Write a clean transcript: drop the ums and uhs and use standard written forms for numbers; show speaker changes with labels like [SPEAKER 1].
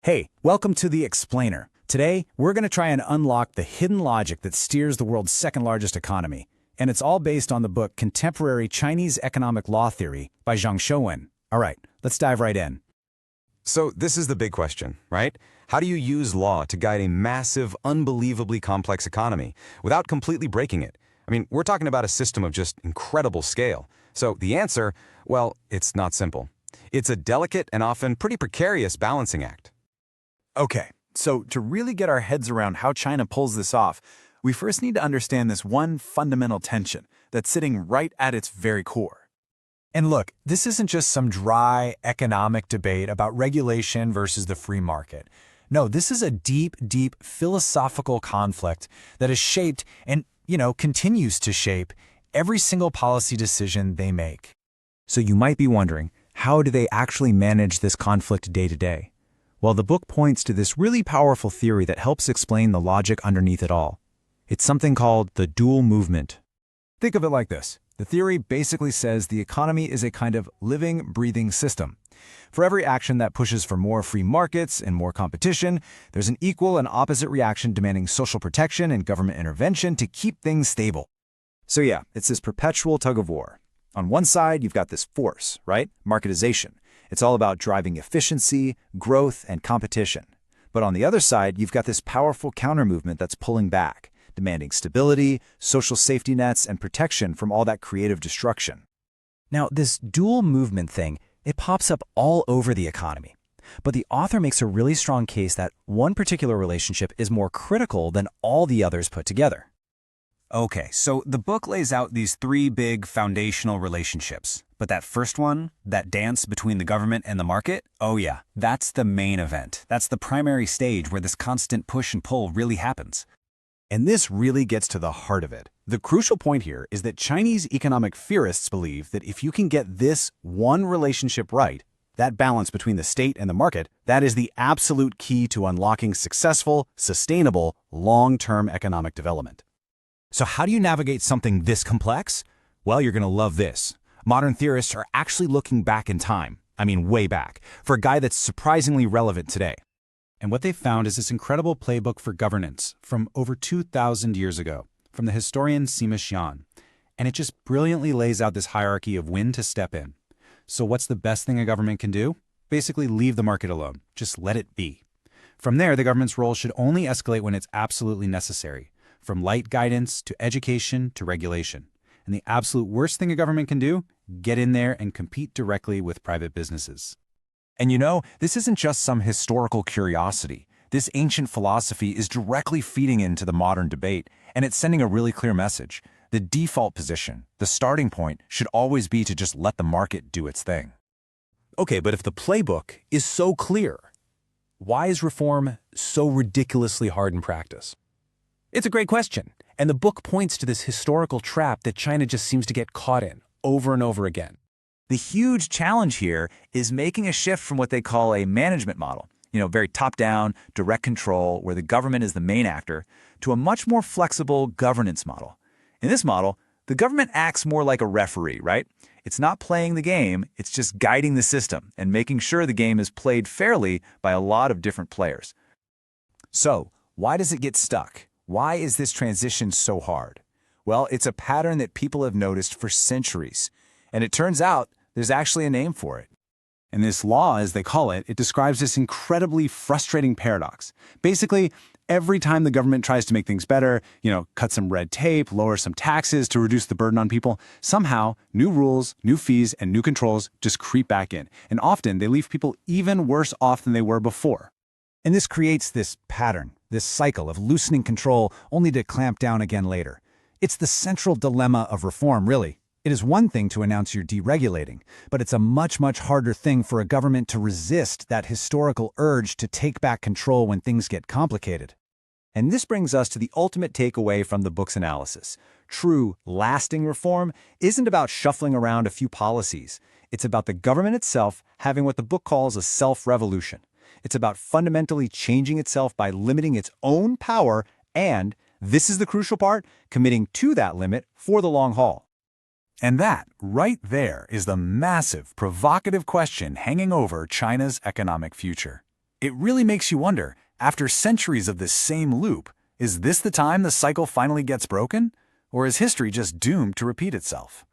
[SPEAKER 1] Hey, welcome to The Explainer. Today, we're going to try and unlock the hidden logic that steers the world's second-largest economy. And it's all based on the book Contemporary Chinese Economic Law Theory by Zhang Shouwen. All right, let's dive right in.
[SPEAKER 2] So this is the big question, right? How do you use law to guide a massive, unbelievably complex economy without completely breaking it? I mean, we're talking about a system of just incredible scale. So the answer, well, it's not simple. It's a delicate and often pretty precarious balancing act.
[SPEAKER 3] Okay, so to really get our heads around how China pulls this off, we first need to understand this one fundamental tension that's sitting right at its very core.
[SPEAKER 4] And look, this isn't just some dry economic debate about regulation versus the free market. No, this is a deep, deep philosophical conflict that has shaped and, continues to shape every single policy decision they make.
[SPEAKER 1] So you might be wondering, how do they actually manage this conflict day to day? Well, the book points to this really powerful theory that helps explain the logic underneath it all. It's something called the dual movement. Think of it like this. The theory basically says the economy is a kind of living, breathing system. For every action that pushes for more free markets and more competition, there's an equal and opposite reaction demanding social protection and government intervention to keep things stable. So yeah, it's this perpetual tug of war. On one side, you've got this force, right? Marketization. It's all about driving efficiency, growth, and competition. But on the other side, you've got this powerful counter-movement that's pulling back, demanding stability, social safety nets, and protection from all that creative destruction. Now, this dual movement thing, it pops up all over the economy. But the author makes a really strong case that one particular relationship is more critical than all the others put together. Okay, so the book lays out these three big foundational relationships. But that first one, that dance between the government and the market, oh yeah, that's the main event. That's the primary stage where this constant push and pull really happens.
[SPEAKER 3] And this really gets to the heart of it. The crucial point here is that Chinese economic theorists believe that if you can get this one relationship right, that balance between the state and the market, that is the absolute key to unlocking successful, sustainable, long-term economic development.
[SPEAKER 1] So how do you navigate something this complex? Well, you're going to love this. Modern theorists are actually looking back in time, way back, for a guy that's surprisingly relevant today. And what they found is this incredible playbook for governance from over 2,000 years ago, from the historian Sima Xian. And it just brilliantly lays out this hierarchy of when to step in. So what's the best thing a government can do? Basically leave the market alone. Just let it be. From there, the government's role should only escalate when it's absolutely necessary, from light guidance to education to regulation. And the absolute worst thing a government can do, get in there and compete directly with private businesses.
[SPEAKER 4] And this isn't just some historical curiosity. This ancient philosophy is directly feeding into the modern debate, and it's sending a really clear message. The default position, the starting point, should always be to just let the market do its thing.
[SPEAKER 1] Okay, but if the playbook is so clear, why is reform so ridiculously hard in practice? It's a great question, and the book points to this historical trap that China just seems to get caught in over and over again. The huge challenge here is making a shift from what they call a management model, very top-down, direct control, where the government is the main actor, to a much more flexible governance model. In this model, the government acts more like a referee, right? It's not playing the game, it's just guiding the system and making sure the game is played fairly by a lot of different players. So, why does it get stuck? Why is this transition so hard? Well, it's a pattern that people have noticed for centuries. And it turns out there's actually a name for it.
[SPEAKER 3] And this law, as they call it, it describes this incredibly frustrating paradox. Basically, every time the government tries to make things better, cut some red tape, lower some taxes to reduce the burden on people, somehow new rules, new fees, and new controls just creep back in. And often they leave people even worse off than they were before.
[SPEAKER 1] And this creates this pattern, this cycle of loosening control only to clamp down again later. It's the central dilemma of reform, really. It is one thing to announce you're deregulating, but it's a much, much harder thing for a government to resist that historical urge to take back control when things get complicated. And this brings us to the ultimate takeaway from the book's analysis. True, lasting reform isn't about shuffling around a few policies. It's about the government itself having what the book calls a self-revolution. It's about fundamentally changing itself by limiting its own power and, this is the crucial part, committing to that limit for the long haul.
[SPEAKER 4] And that, right there, is the massive, provocative question hanging over China's economic future. It really makes you wonder, after centuries of this same loop, is this the time the cycle finally gets broken? Or is history just doomed to repeat itself?